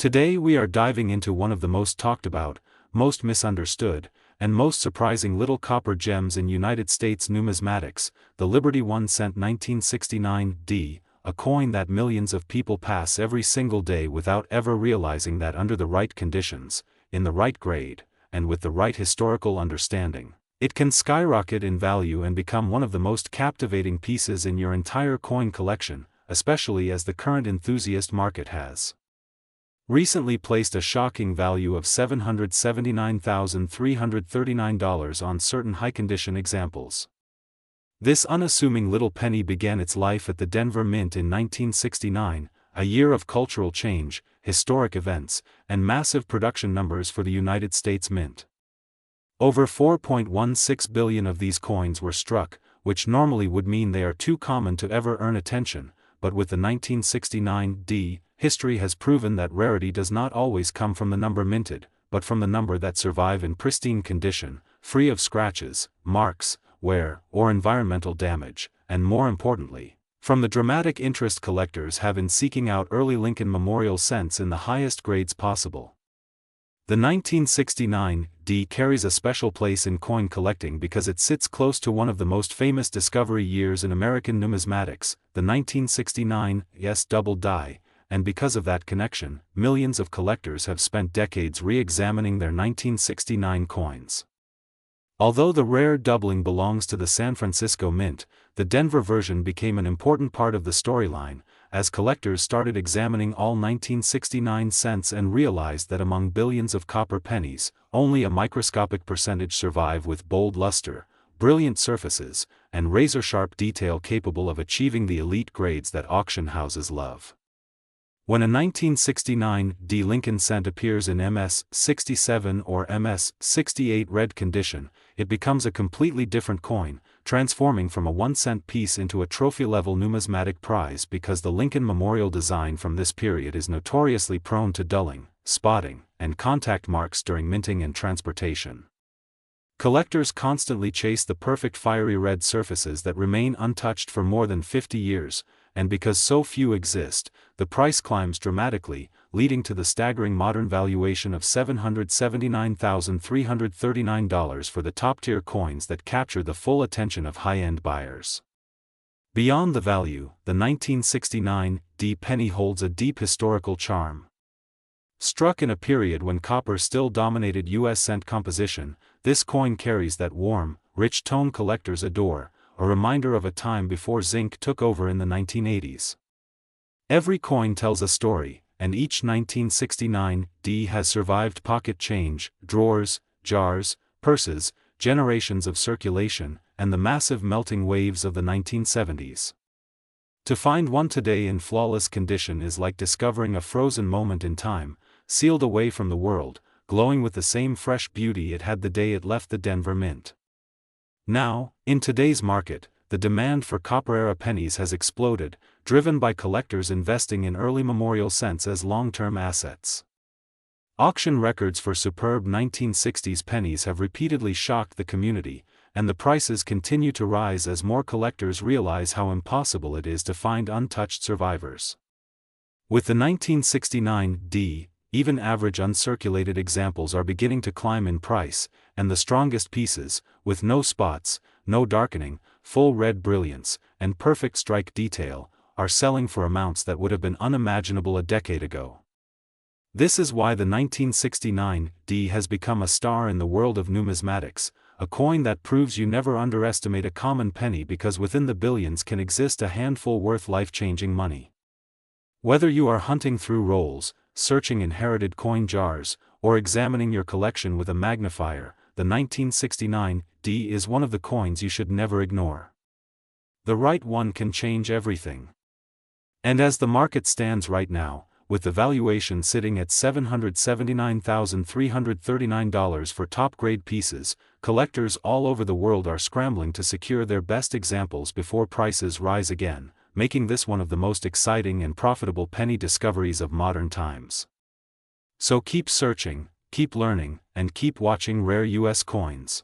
Today we are diving into one of the most talked about, most misunderstood, and most surprising little copper gems in United States numismatics, the Liberty 1 cent 1969 D, a coin that millions of people pass every single day without ever realizing that under the right conditions, in the right grade, and with the right historical understanding, it can skyrocket in value and become one of the most captivating pieces in your entire coin collection, especially as the current enthusiast market has recently placed a shocking value of $779,339 on certain high-condition examples. This unassuming little penny began its life at the Denver Mint in 1969, a year of cultural change, historic events, and massive production numbers for the United States Mint. Over 4.16 billion of these coins were struck, which normally would mean they are too common to ever earn attention, but with the 1969 D, history has proven that rarity does not always come from the number minted, but from the number that survive in pristine condition, free of scratches, marks, wear, or environmental damage, and more importantly, from the dramatic interest collectors have in seeking out early Lincoln Memorial cents in the highest grades possible. The 1969 D carries a special place in coin collecting because it sits close to one of the most famous discovery years in American numismatics, the 1969 S double die, and because of that connection, millions of collectors have spent decades re-examining their 1969 coins. Although the rare doubling belongs to the San Francisco Mint, the Denver version became an important part of the storyline, as collectors started examining all 1969 cents and realized that among billions of copper pennies, only a microscopic percentage survive with bold luster, brilliant surfaces, and razor-sharp detail capable of achieving the elite grades that auction houses love. When a 1969 D Lincoln cent appears in MS 67 or MS 68 red condition, it becomes a completely different coin, transforming from a 1-cent piece into a trophy-level numismatic prize because the Lincoln Memorial design from this period is notoriously prone to dulling, spotting, and contact marks during minting and transportation. Collectors constantly chase the perfect fiery red surfaces that remain untouched for more than 50 years, and because so few exist, the price climbs dramatically, leading to the staggering modern valuation of $779,339 for the top-tier coins that capture the full attention of high-end buyers. Beyond the value, the 1969 D penny holds a deep historical charm. Struck in a period when copper still dominated U.S. cent composition, this coin carries that warm, rich tone collectors adore, a reminder of a time before zinc took over in the 1980s. Every coin tells a story, and each 1969 D has survived pocket change, drawers, jars, purses, generations of circulation, and the massive melting waves of the 1970s. To find one today in flawless condition is like discovering a frozen moment in time, sealed away from the world, glowing with the same fresh beauty it had the day it left the Denver Mint. Now, in today's market, the demand for copper-era pennies has exploded, driven by collectors investing in early memorial cents as long-term assets. Auction records for superb 1960s pennies have repeatedly shocked the community, and the prices continue to rise as more collectors realize how impossible it is to find untouched survivors. With the 1969 D, even average uncirculated examples are beginning to climb in price, and the strongest pieces, with no spots, no darkening, full red brilliance, and perfect strike detail, are selling for amounts that would have been unimaginable a decade ago. This is why the 1969 D has become a star in the world of numismatics, a coin that proves you never underestimate a common penny because within the billions can exist a handful worth life-changing money. Whether you are hunting through rolls, searching inherited coin jars, or examining your collection with a magnifier, the 1969 D is one of the coins you should never ignore. The right one can change everything. And as the market stands right now, with the valuation sitting at $779,339 for top-grade pieces, collectors all over the world are scrambling to secure their best examples before prices rise again, making this one of the most exciting and profitable penny discoveries of modern times. So keep searching, keep learning, and keep watching Rare US Coins.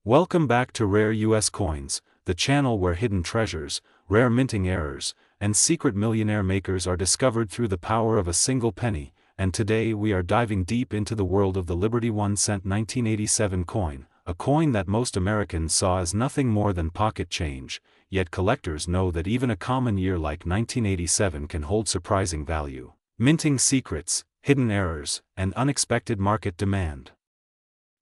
Welcome back to Rare US Coins, the channel where hidden treasures, rare minting errors, and secret millionaire makers are discovered through the power of a single penny, and today we are diving deep into the world of the Liberty 1-cent 1987 coin, a coin that most Americans saw as nothing more than pocket change, yet collectors know that even a common year like 1987 can hold surprising value. Minting secrets, hidden errors, and unexpected market demand.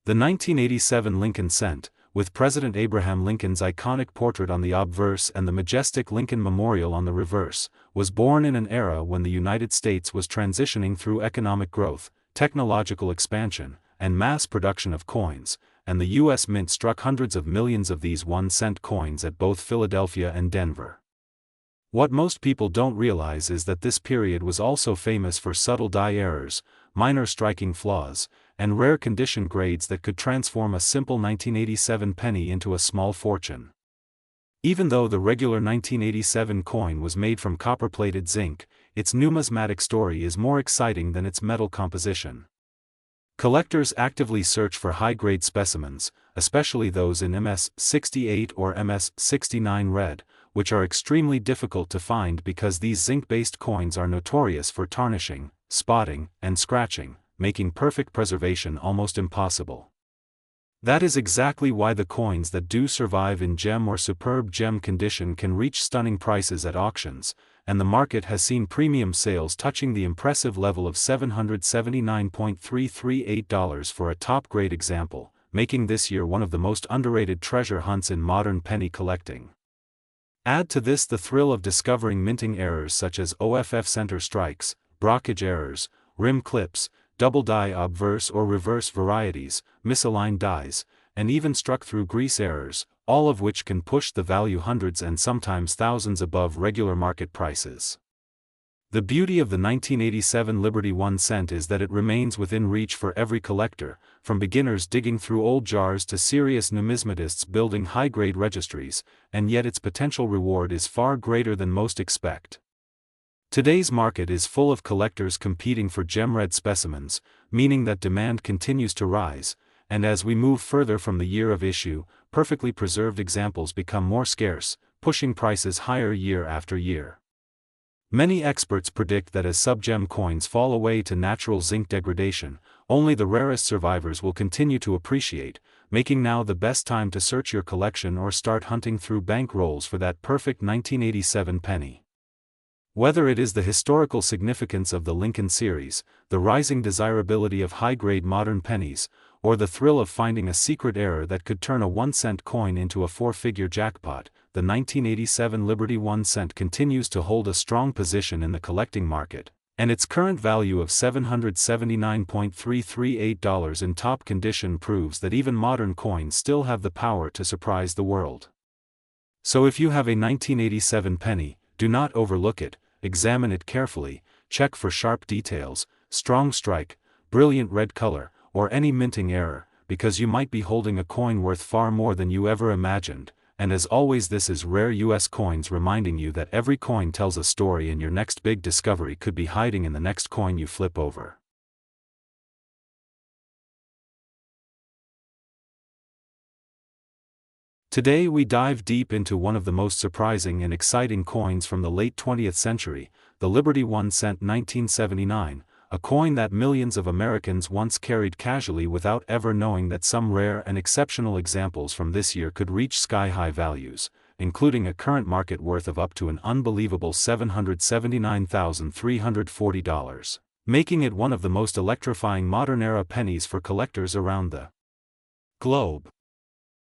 The 1987 Lincoln cent, with President Abraham Lincoln's iconic portrait on the obverse and the majestic Lincoln Memorial on the reverse, was born in an era when the United States was transitioning through economic growth, technological expansion, and mass production of coins, and the U.S. Mint struck hundreds of millions of these 1-cent coins at both Philadelphia and Denver. What most people don't realize is that this period was also famous for subtle die errors, minor striking flaws, and rare condition grades that could transform a simple 1987 penny into a small fortune. Even though the regular 1987 coin was made from copper-plated zinc, its numismatic story is more exciting than its metal composition. Collectors actively search for high-grade specimens, especially those in MS-68 or MS-69 red, which are extremely difficult to find because these zinc-based coins are notorious for tarnishing, spotting, and scratching, making perfect preservation almost impossible. That is exactly why the coins that do survive in gem or superb gem condition can reach stunning prices at auctions, and the market has seen premium sales touching the impressive level of $779.338 for a top-grade example, making this year one of the most underrated treasure hunts in modern penny collecting. Add to this the thrill of discovering minting errors such as OFF center strikes, brockage errors, rim clips, double die obverse or reverse varieties, misaligned dies, and even struck-through grease errors, all of which can push the value hundreds and sometimes thousands above regular market prices. The beauty of the 1987 Liberty 1 cent is that it remains within reach for every collector, from beginners digging through old jars to serious numismatists building high-grade registries, and yet its potential reward is far greater than most expect. Today's market is full of collectors competing for gem-red specimens, meaning that demand continues to rise, and as we move further from the year of issue, perfectly preserved examples become more scarce, pushing prices higher year after year. Many experts predict that as subgem coins fall away to natural zinc degradation, only the rarest survivors will continue to appreciate, making now the best time to search your collection or start hunting through bank rolls for that perfect 1987 penny. Whether it is the historical significance of the Lincoln series, the rising desirability of high-grade modern pennies, or the thrill of finding a secret error that could turn a 1-cent coin into a 4-figure jackpot, the 1987 Liberty 1 cent continues to hold a strong position in the collecting market, and its current value of $779.338 in top condition proves that even modern coins still have the power to surprise the world. So if you have a 1987 penny, do not overlook it. Examine it carefully, check for sharp details, strong strike, brilliant red color, or any minting error, because you might be holding a coin worth far more than you ever imagined. And as always, this is Rare US Coins reminding you that every coin tells a story and your next big discovery could be hiding in the next coin you flip over. Today we dive deep into one of the most surprising and exciting coins from the late 20th century, the Liberty 1 cent 1979, a coin that millions of Americans once carried casually without ever knowing that some rare and exceptional examples from this year could reach sky-high values, including a current market worth of up to an unbelievable $779,340, making it one of the most electrifying modern-era pennies for collectors around the globe.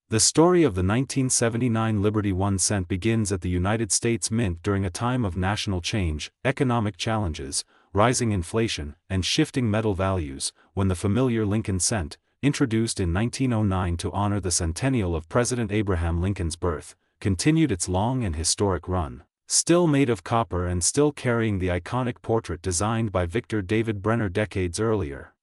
The story of the 1979 Liberty 1 cent begins at the United States Mint during a time of national change, economic challenges, rising inflation, and shifting metal values, when the familiar Lincoln cent, introduced in 1909 to honor the centennial of President Abraham Lincoln's birth, continued its long and historic run, still made of copper and still carrying the iconic portrait designed by Victor David Brenner decades earlier.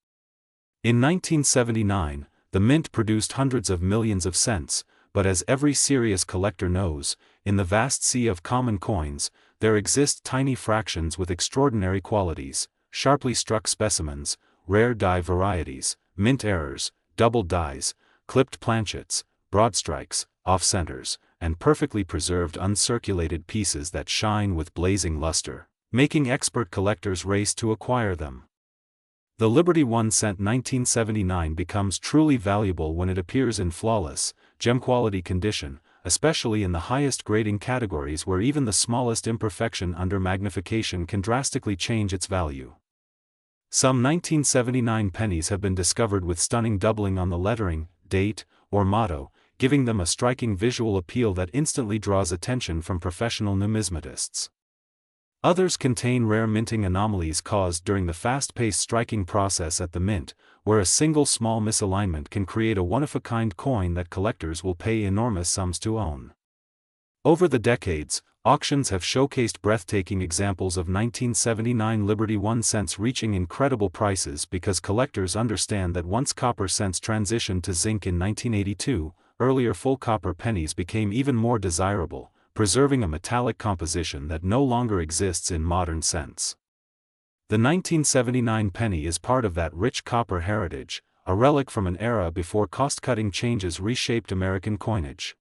In 1979, the Mint produced hundreds of millions of cents, but as every serious collector knows, in the vast sea of common coins, there exist tiny fractions with extraordinary qualities, sharply struck specimens, rare die varieties, mint errors, double dies, clipped planchets, broad strikes, off-centers, and perfectly preserved uncirculated pieces that shine with blazing luster, making expert collectors race to acquire them. The Liberty 1 cent 1979 becomes truly valuable when it appears in flawless, gem-quality condition, especially in the highest grading categories where even the smallest imperfection under magnification can drastically change its value. Some 1979 pennies have been discovered with stunning doubling on the lettering, date, or motto, giving them a striking visual appeal that instantly draws attention from professional numismatists. Others contain rare minting anomalies caused during the fast-paced striking process at the mint, where a single small misalignment can create a one-of-a-kind coin that collectors will pay enormous sums to own. Over the decades, auctions have showcased breathtaking examples of 1979 Liberty 1 cents reaching incredible prices because collectors understand that once copper cents transitioned to zinc in 1982, earlier full copper pennies became even more desirable, preserving a metallic composition that no longer exists in modern cents. The 1979 penny is part of that rich copper heritage, a relic from an era before cost-cutting changes reshaped American coinage.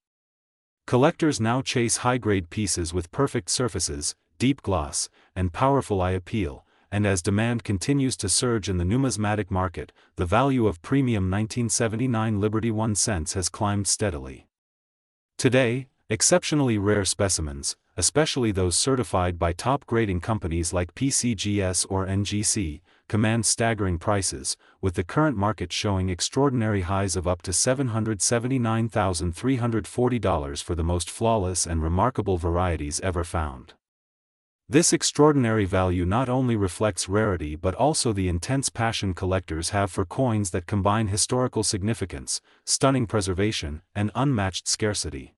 Collectors now chase high-grade pieces with perfect surfaces, deep gloss, and powerful eye appeal, and as demand continues to surge in the numismatic market, the value of premium 1979 Liberty 1 cents has climbed steadily. Today, exceptionally rare specimens, especially those certified by top grading companies like PCGS or NGC, command staggering prices, with the current market showing extraordinary highs of up to $779,340 for the most flawless and remarkable varieties ever found. This extraordinary value not only reflects rarity but also the intense passion collectors have for coins that combine historical significance, stunning preservation, and unmatched scarcity.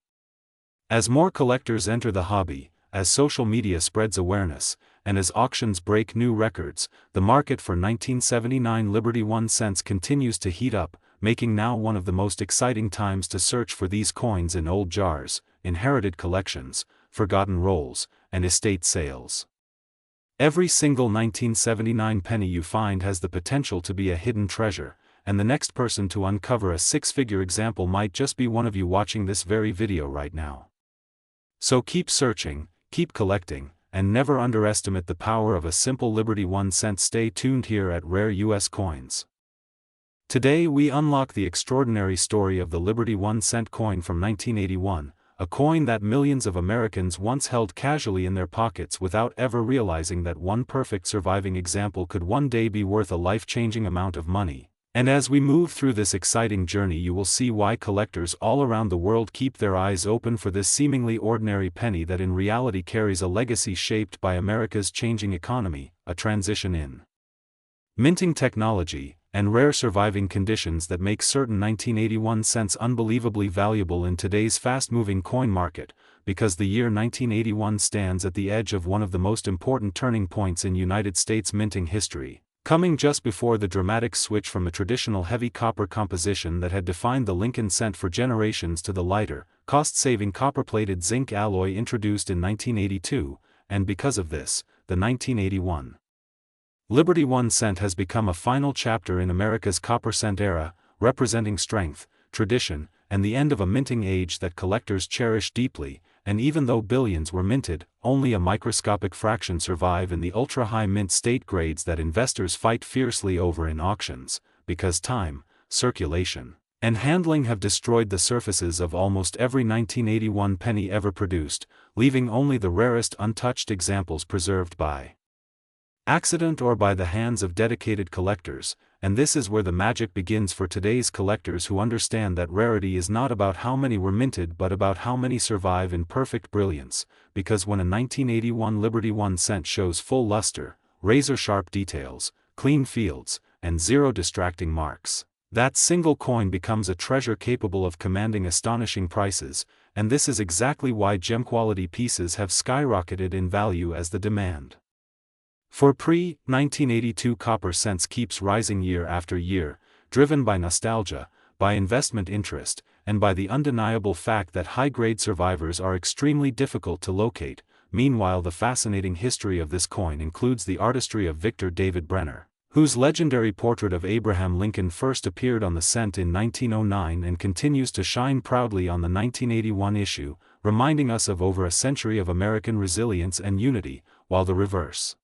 As more collectors enter the hobby, as social media spreads awareness, and as auctions break new records, the market for 1979 Liberty 1 cents continues to heat up, making now one of the most exciting times to search for these coins in old jars, inherited collections, forgotten rolls, and estate sales. Every single 1979 penny you find has the potential to be a hidden treasure, and the next person to uncover a six-figure example might just be one of you watching this very video right now. So keep searching, keep collecting, and never underestimate the power of a simple Liberty 1 cent. Stay tuned here at Rare US Coins. Today we unlock the extraordinary story of the Liberty 1 cent coin from 1981, a coin that millions of Americans once held casually in their pockets without ever realizing that one perfect surviving example could one day be worth a life-changing amount of money. And as we move through this exciting journey, you will see why collectors all around the world keep their eyes open for this seemingly ordinary penny that in reality carries a legacy shaped by America's changing economy, a transition in minting technology, and rare surviving conditions that make certain 1981 cents unbelievably valuable in today's fast-moving coin market, because the year 1981 stands at the edge of one of the most important turning points in United States minting history, coming just before the dramatic switch from the traditional heavy copper composition that had defined the Lincoln cent for generations to the lighter, cost-saving copper-plated zinc alloy introduced in 1982, and because of this, the 1981 Liberty 1 cent has become a final chapter in America's copper cent era, representing strength, tradition, and the end of a minting age that collectors cherish deeply. And even though billions were minted, only a microscopic fraction survive in the ultra-high mint state grades that investors fight fiercely over in auctions, because time, circulation, and handling have destroyed the surfaces of almost every 1981 penny ever produced, leaving only the rarest untouched examples preserved by accident or by the hands of dedicated collectors. And this is where the magic begins for today's collectors who understand that rarity is not about how many were minted but about how many survive in perfect brilliance, because when a 1981 Liberty 1 cent shows full luster, razor-sharp details, clean fields, and zero distracting marks, that single coin becomes a treasure capable of commanding astonishing prices, and this is exactly why gem-quality pieces have skyrocketed in value as the demand for pre-1982 copper cents keeps rising year after year, driven by nostalgia, by investment interest, and by the undeniable fact that high-grade survivors are extremely difficult to locate. Meanwhile, the fascinating history of this coin includes the artistry of Victor David Brenner, whose legendary portrait of Abraham Lincoln first appeared on the cent in 1909 and continues to shine proudly on the 1981 issue, reminding us of over a century of American resilience and unity, while the reverse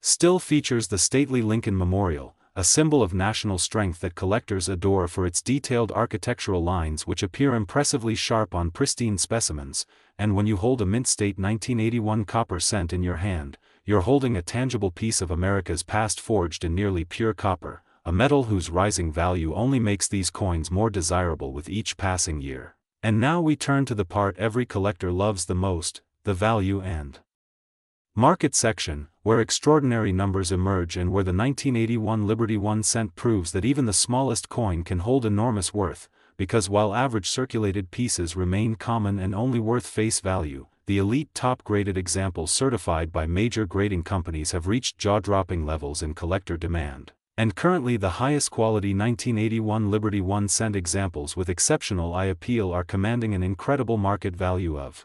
still features the stately Lincoln Memorial, a symbol of national strength that collectors adore for its detailed architectural lines which appear impressively sharp on pristine specimens, and when you hold a mint-state 1981 copper cent in your hand, you're holding a tangible piece of America's past forged in nearly pure copper, a metal whose rising value only makes these coins more desirable with each passing year. And now we turn to the part every collector loves the most, the value and market section, where extraordinary numbers emerge and where the 1981 Liberty 1 cent proves that even the smallest coin can hold enormous worth, because while average circulated pieces remain common and only worth face value, the elite top-graded examples certified by major grading companies have reached jaw-dropping levels in collector demand. And currently the highest quality 1981 Liberty 1 cent examples with exceptional eye appeal are commanding an incredible market value of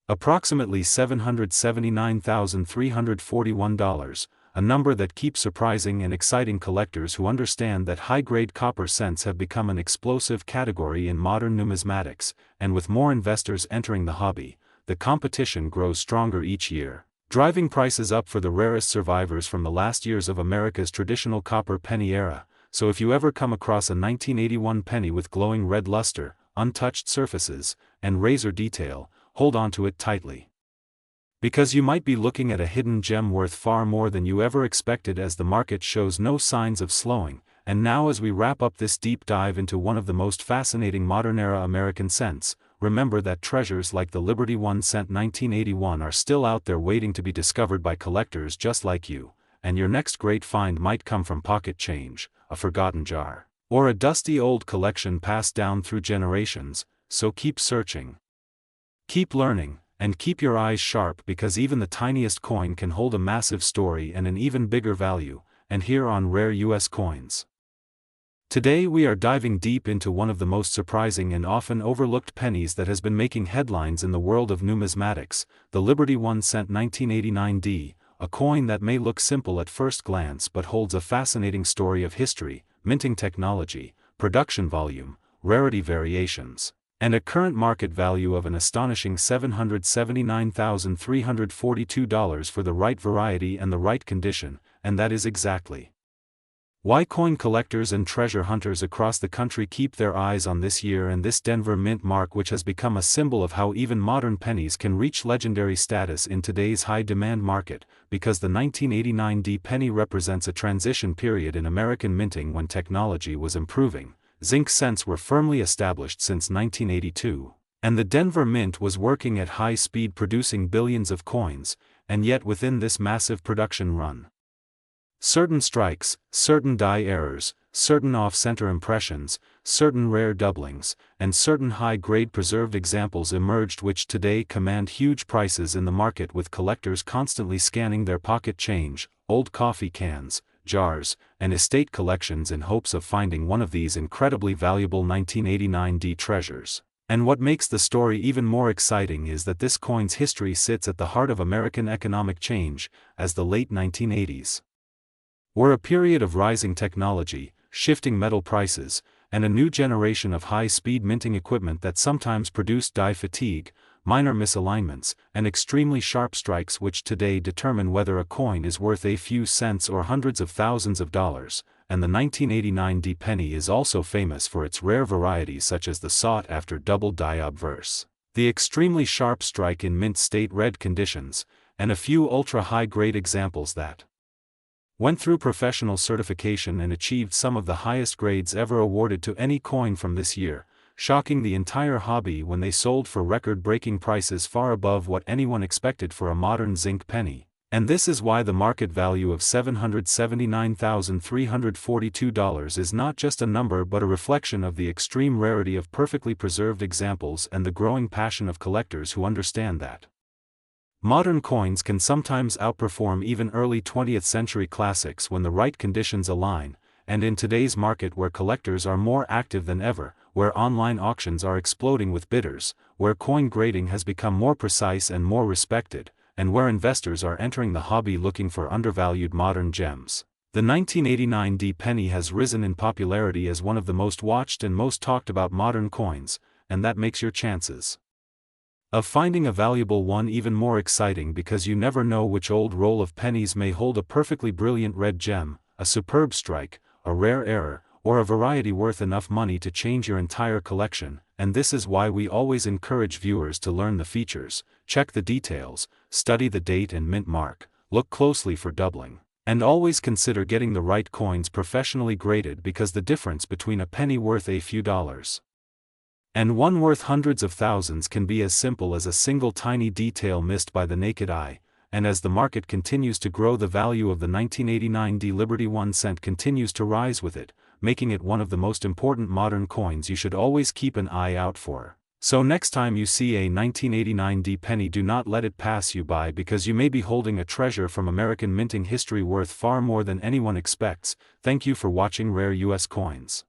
approximately $779,341, a number that keeps surprising and exciting collectors who understand that high-grade copper cents have become an explosive category in modern numismatics, and with more investors entering the hobby, the competition grows stronger each year, driving prices up for the rarest survivors from the last years of America's traditional copper penny era. So if you ever come across a 1981 penny with glowing red luster, untouched surfaces, and razor detail, hold on to it tightly. Because you might be looking at a hidden gem worth far more than you ever expected, as the market shows no signs of slowing. And now, as we wrap up this deep dive into one of the most fascinating modern-era American cents, remember that treasures like the Liberty 1 cent 1981 are still out there waiting to be discovered by collectors just like you, and your next great find might come from pocket change, a forgotten jar, or a dusty old collection passed down through generations. So keep searching, keep learning, and keep your eyes sharp, because even the tiniest coin can hold a massive story and an even bigger value. And here on Rare US Coins, today we are diving deep into one of the most surprising and often overlooked pennies that has been making headlines in the world of numismatics, the Liberty 1 cent 1989D, a coin that may look simple at first glance but holds a fascinating story of history, minting technology, production volume, rarity variations, and a current market value of an astonishing $779,342 for the right variety and the right condition. And that is exactly why coin collectors and treasure hunters across the country keep their eyes on this year and this Denver Mint mark, which has become a symbol of how even modern pennies can reach legendary status in today's high-demand market, because the 1989D penny represents a transition period in American minting when technology was improving, zinc cents were firmly established since 1982, and the Denver Mint was working at high speed producing billions of coins. And yet within this massive production run, certain strikes, certain die errors, certain off-center impressions, certain rare doublings, and certain high-grade preserved examples emerged which today command huge prices in the market, with collectors constantly scanning their pocket change, old coffee cans, jars, and estate collections in hopes of finding one of these incredibly valuable 1989D treasures. And what makes the story even more exciting is that this coin's history sits at the heart of American economic change, as the late 1980s were a period of rising technology, shifting metal prices, and a new generation of high-speed minting equipment that sometimes produced die fatigue, minor misalignments, and extremely sharp strikes which today determine whether a coin is worth a few cents or hundreds of thousands of dollars. And the 1989D penny is also famous for its rare varieties such as the sought-after double die obverse, the extremely sharp strike in mint state red conditions, and a few ultra-high-grade examples that went through professional certification and achieved some of the highest grades ever awarded to any coin from this year, shocking the entire hobby when they sold for record-breaking prices far above what anyone expected for a modern zinc penny. And this is why the market value of $779,342 is not just a number but a reflection of the extreme rarity of perfectly preserved examples and the growing passion of collectors who understand that modern coins can sometimes outperform even early 20th century classics when the right conditions align. And in today's market, where collectors are more active than ever, where online auctions are exploding with bidders, where coin grading has become more precise and more respected, and where investors are entering the hobby looking for undervalued modern gems, the 1989D penny has risen in popularity as one of the most watched and most talked about modern coins, and that makes your chances of finding a valuable one even more exciting, because you never know which old roll of pennies may hold a perfectly brilliant red gem, a superb strike, a rare error, or a variety worth enough money to change your entire collection, and this is why we always encourage viewers to learn the features, check the details, study the date and mint mark, look closely for doubling, and always consider getting the right coins professionally graded, because the difference between a penny worth a few dollars and one worth hundreds of thousands can be as simple as a single tiny detail missed by the naked eye. And as the market continues to grow, the value of the 1989 D Liberty 1 cent continues to rise with it, making it one of the most important modern coins you should always keep an eye out for. So next time you see a 1989 D penny, do not let it pass you by, because you may be holding a treasure from American minting history worth far more than anyone expects. Thank you for watching Rare US Coins.